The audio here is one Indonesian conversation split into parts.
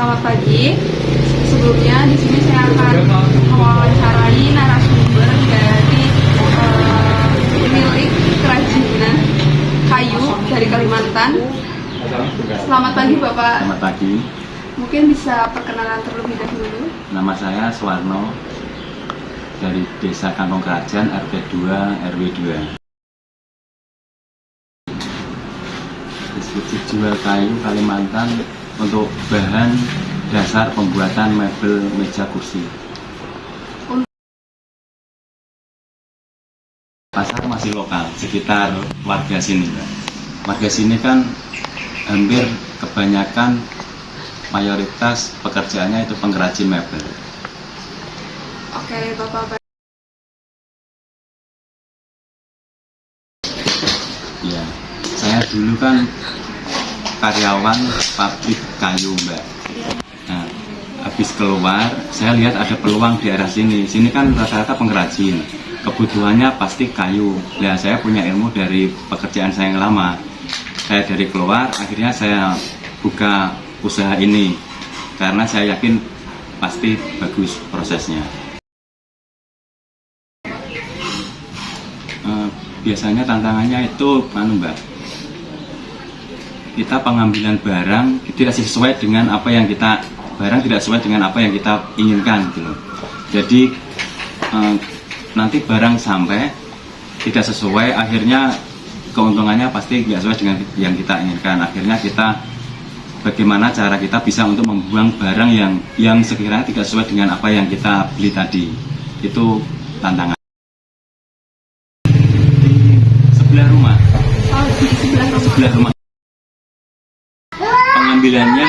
Selamat pagi. Sebelumnya di sini saya akan mewawancarai narasumber dari pemilik kerajinan kayu dari Kalimantan. Selamat pagi Bapak. Selamat pagi. Mungkin bisa perkenalan terlebih dahulu. Nama saya Suwarno dari Desa Kantong Kerajaan RT 2 RW 2. Diskusi jual kayu Kalimantan untuk bahan dasar pembuatan mebel meja kursi. Pasar masih lokal, sekitar warga sini. Warga sini kan hampir kebanyakan mayoritas pekerjaannya itu pengrajin mebel. Oke, Bapak. Ya, saya dulu kan karyawan pabrik kayu, Mbak. Nah, habis keluar, saya lihat ada peluang di arah sini. Sini kan rata-rata pengrajin. Kebutuhannya pasti kayu. Nah, saya punya ilmu dari pekerjaan saya yang lama. Saya dari keluar, akhirnya saya buka usaha ini. Karena saya yakin pasti bagus prosesnya. Biasanya tantangannya itu, Mbak, kita pengambilan barang tidak sesuai dengan apa yang kita inginkan gitu. Jadi nanti barang sampai tidak sesuai, akhirnya keuntungannya pasti tidak sesuai dengan yang kita inginkan. Akhirnya kita bagaimana cara kita bisa untuk membuang barang yang sekiranya tidak sesuai dengan apa yang kita beli tadi. Itu tantangan. Sebelah rumah. Oh, di sebelah rumah. Pengambilannya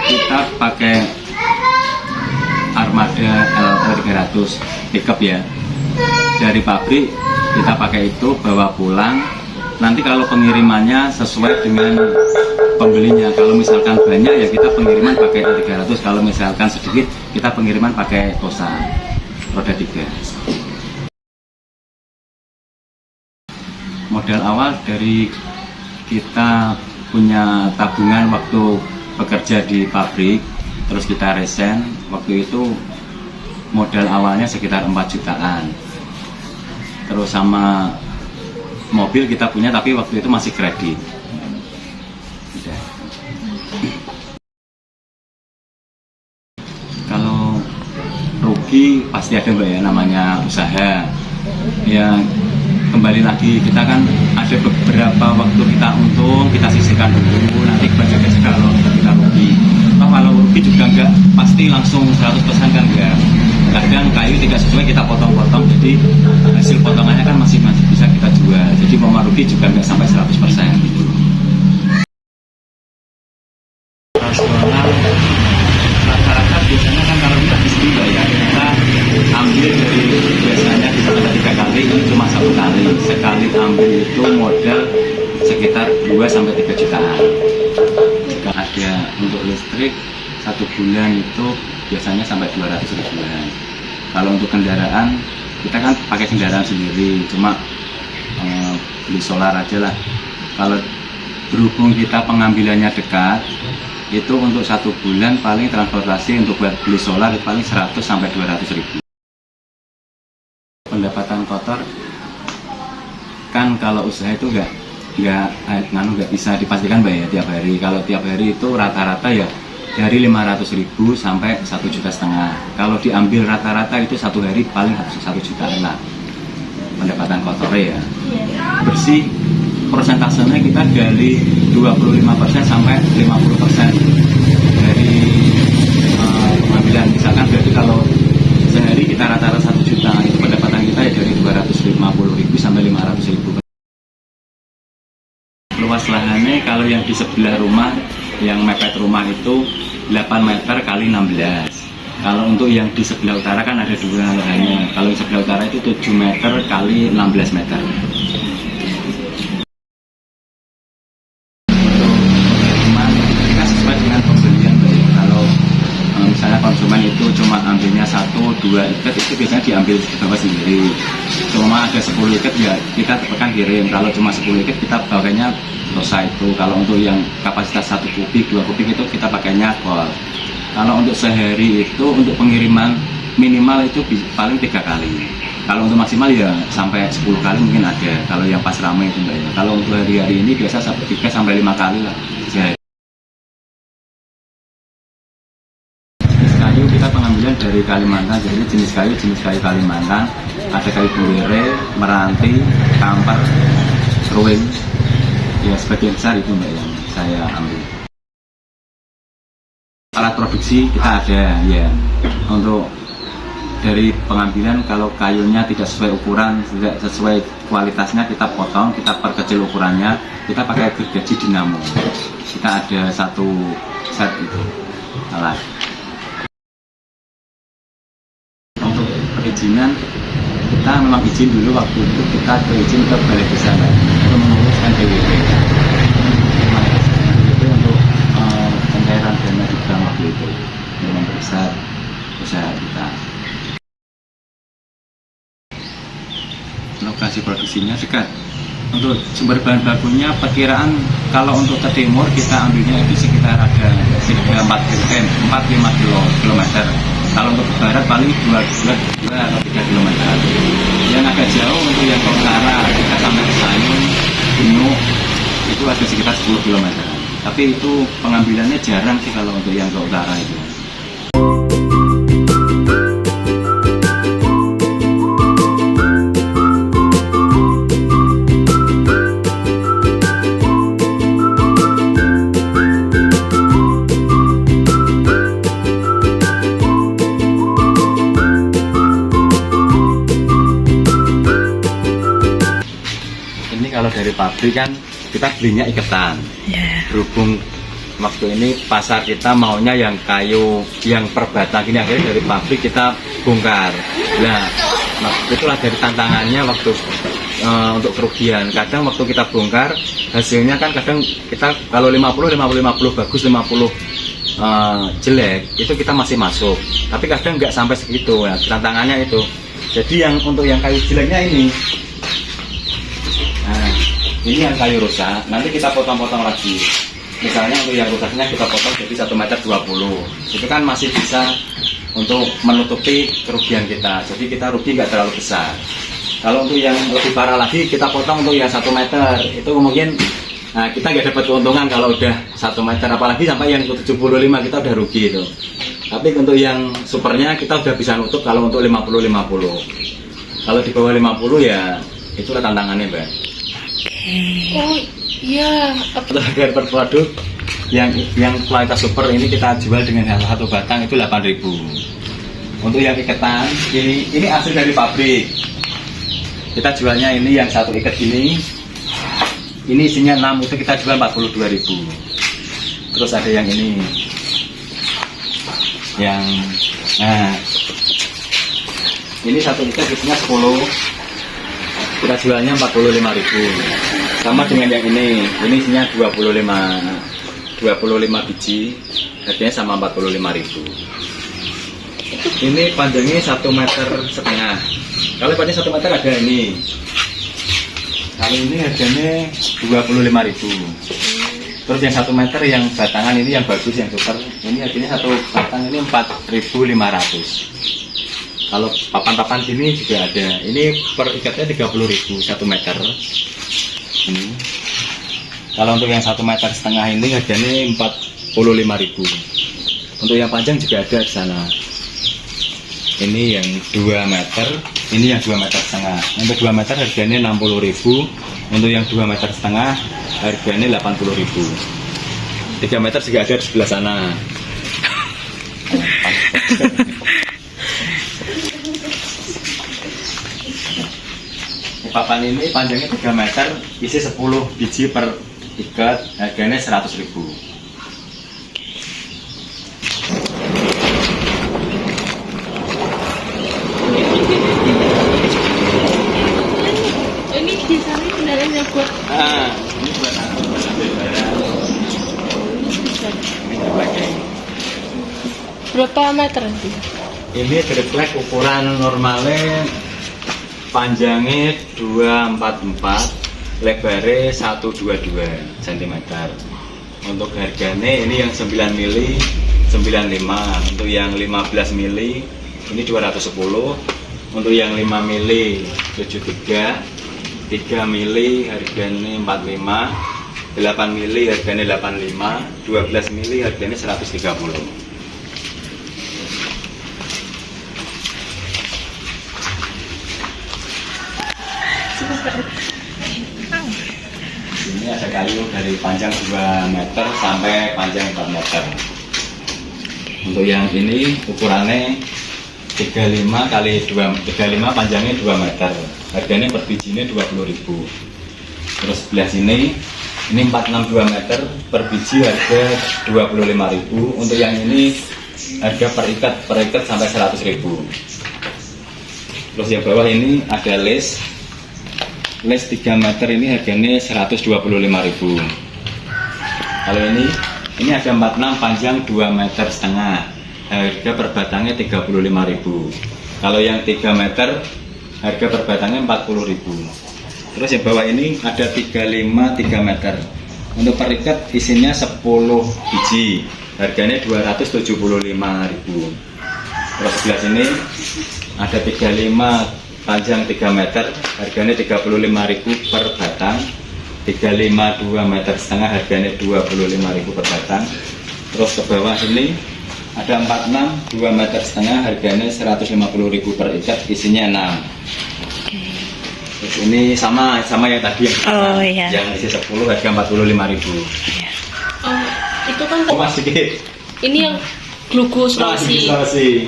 kita pakai Armada L300 pickup ya. Dari pabrik kita pakai itu, bawa pulang. Nanti kalau pengirimannya sesuai dengan pembelinya. Kalau misalkan banyak ya kita pengiriman pakai L300. Kalau misalkan sedikit kita pengiriman pakai Tosa roda 3. Modal awal dari kita punya tabungan waktu bekerja di pabrik, terus kita resign. Waktu itu modal awalnya sekitar 4 jutaan. Terus sama mobil kita punya, tapi waktu itu masih kredit. Udah. Kalau rugi pasti ada, Mbak, ya, namanya usaha. Ya kembali lagi, kita kan ada beberapa waktu kita untung, kita sisihkan dulu, nanti baca kalau kita rugi. Kalau rugi juga enggak pasti langsung 100% kan, enggak. Kadang kayu tidak sesuai kita potong-potong, jadi hasil potongannya kan masih bisa kita jual. Jadi mau rugi juga enggak sampai 100% gitu. Rasional rata-rata biasanya kan kalau kita di sini, ya, kita ambil dari biasanya bisa ada 3 kali, ini cuma 1 kali. Sekali ambil itu modal sekitar 2-3 jutaan. Jika ada untuk listrik 1 bulan itu biasanya sampai 200 ribuan. Kalau untuk kendaraan, kita kan pakai kendaraan sendiri, cuma beli solar aja lah. Kalau berhubung kita pengambilannya dekat, itu untuk 1 bulan paling transportasi untuk buat beli solar itu paling 100-200 ribu. Pendapatan kotor kan kalau usaha itu nggak bisa dipastikan, Mbak, ya, tiap hari. Kalau tiap hari itu rata-rata ya dari 500.000 sampai 1,5 juta. Kalau diambil rata-rata itu 1 hari paling 1 jutaan lah pendapatan kotornya ya. Bersih persentasenya kita dari 25% sampai 50% dari pengambilan. Misalkan berarti kalau sehari kita rata-rata 1 juta, itu pendapatan kita ya dari 250.000 sampai 500.000. Luas lahannya kalau yang di sebelah rumah, yang mepet rumah itu 8 meter kali 16. Kalau untuk yang di sebelah utara kan ada 2 lahannya. Kalau yang sebelah utara itu 7 meter kali 16 meter. Kita sesuai dengan pembelian. Kalau misalnya konsumen itu cuma ambilnya 1-2 ikat, itu biasanya diambil di bawah sendiri. Cuma ada 10 ikat ya kita tekan kirim. Kalau cuma 10 ikat kita bawanya Tosa itu. Kalau untuk yang kapasitas 1 kubik, 2 kubik itu kita pakainya kol. Kalau untuk sehari itu untuk pengiriman minimal itu paling 3 kali. Kalau untuk maksimal ya sampai 10 kali mungkin ada. Kalau yang pas ramai itu Mbak ya. Kalau untuk hari-hari ini biasa sampai 3 sampai 5 kali lah sehari. Kayu kita pengambilan dari Kalimantan, jadi jenis kayu Kalimantan. Ada kayu buwere, meranti, kampar, ruwing. Ya sebagian besar itu Mbak yang saya ambil. Alat produksi kita ada ya. Untuk dari pengambilan kalau kayunya tidak sesuai ukuran, tidak sesuai kualitasnya kita potong, kita perkecil ukurannya, kita pakai gergaji dinamo. Kita ada satu set itu alat. Untuk perizinan kita memang izin dulu waktu itu kita berizin ke balai desa untuk menguruskan DWP. Itu untuk pencairan dana di bank waktu itu untuk memperbesar usaha kita. Lokasi produksinya dekat. Untuk sumber bahan bakunya perkiraan kalau untuk ke timur kita ambilnya di sekitar ada 4-5 km. Kalau untuk ke barat paling 2 atau 3 km. Yang agak jauh untuk yang ke utara kita sampai ke Sayung, Gunung itu ada sekitar 10 km. Tapi itu pengambilannya jarang sih kalau untuk yang ke utara itu. Kalau dari pabrik kan kita belinya iketan. Berhubung waktu ini pasar kita maunya yang kayu yang perbatang ini, akhirnya dari pabrik kita bongkar. Nah, itulah dari tantangannya waktu untuk kerugian. Kadang waktu kita bongkar hasilnya kan kadang kita kalau 50 bagus, 50 jelek itu kita masih masuk. Tapi kadang nggak sampai segitu ya, tantangannya itu. Jadi yang untuk yang kayu jeleknya ini. Nah, ini yang kayu rusak, nanti kita potong-potong lagi. Misalnya untuk yang rusaknya kita potong jadi 1,20 meter. Itu kan masih bisa untuk menutupi kerugian kita. Jadi kita rugi nggak terlalu besar. Kalau untuk yang lebih parah lagi kita potong untuk yang 1 meter. Itu mungkin kita nggak dapat keuntungan kalau udah 1 meter. Apalagi sampai yang 75 kita udah rugi itu. Tapi untuk yang supernya kita udah bisa nutup kalau untuk 50-50. Kalau di bawah 50 ya itulah tantangannya Mbak. Oh iya. Agar berproduk yang kualitas super ini kita jual dengan satu batang itu 8.000. Untuk yang iketan ini asli dari pabrik. Kita jualnya ini yang satu ikat ini isinya 6 itu kita jual 42.000. Terus ada yang ini yang ini satu ikat isinya 10. Kita jualnya 45.000. Sama dengan yang ini isinya 25 biji, harganya sama 45.000. Ini panjangnya 1,5 meter. Kalau panjang 1 meter ada ini. Kalau ini harganya 25.000. Terus yang 1 meter yang batangan ini yang bagus yang super, ini harganya satu batang ini 4.500. Kalau papan-papan sini juga ada. Ini per ikatnya 30.000 1 meter. Ini. Kalau untuk yang 1,5 meter ini harganya 45.000. Untuk yang panjang juga ada di sana. Ini yang 2 meter, ini yang 2,5 meter. Untuk 2 meter harganya 60.000. Untuk yang 2,5 meter harganya 80.000. 3 meter juga ada di sebelah sana. Papan ini panjangnya 3 meter, isi 10 biji per ikat, harganya 100.000. Ini di sana kendalanya buat. Ini buat apa? Berapa meter nanti? Ini triplek ukuran normalnya. Panjangnya 244, lebarnya 122 cm. Untuk harganya ini yang 9 mili 95. Untuk yang 15 mili ini 210. Untuk yang 5 mili 73, 3 mili harganya 45, 8 mili harganya 85, 12 mili harganya 130. Ini ada kayu dari panjang 2 meter sampai panjang 4 meter. Untuk yang ini ukurannya 35 kali 2, 35 panjangnya 2 meter. Harganya per bijinya 20.000. Terus sebelah sini ini 462 meter, per biji harga 25.000. Untuk yang ini harga per ikat sampai 100.000. Terus yang bawah ini ada les 3 meter, ini harganya 125.000. Kalau ini ada 46 panjang 2,5 meter, harga per batangnya 35.000. Kalau yang 3 meter harga per batangnya 40.000. Terus yang bawah ini ada 35 3 meter, untuk per ikat isinya 10 biji, harganya 275.000. Terus sebelah sini ada 35 panjang 3 meter, harganya 35.000 per batang. 35 2,5 meter, harganya 25.000 per batang. Terus ke bawah sini ada 46 2,5 meter, harganya 150.000 per ikat, isinya 6. Terus ini sama yang tadi yang isi 10 harga 45.000. Itu kan Cuma sedikit. ini yang Glugo Sulawesi.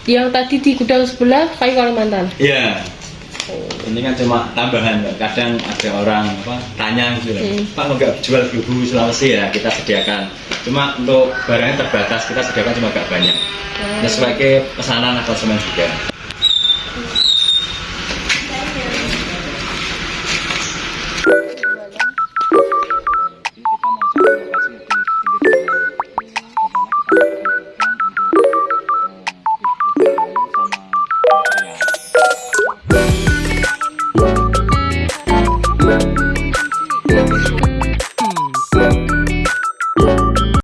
Yang tadi di gudang sebelah kayu Kalimantan. Iya. Ini kan cuma tambahan, kadang ada orang tanya gitu, Pak nggak jual Glugo Sulawesi ya? Kita sediakan. Cuma untuk barangnya terbatas, kita sediakan cuma agak banyak. Sebagai pesanan konsumen juga.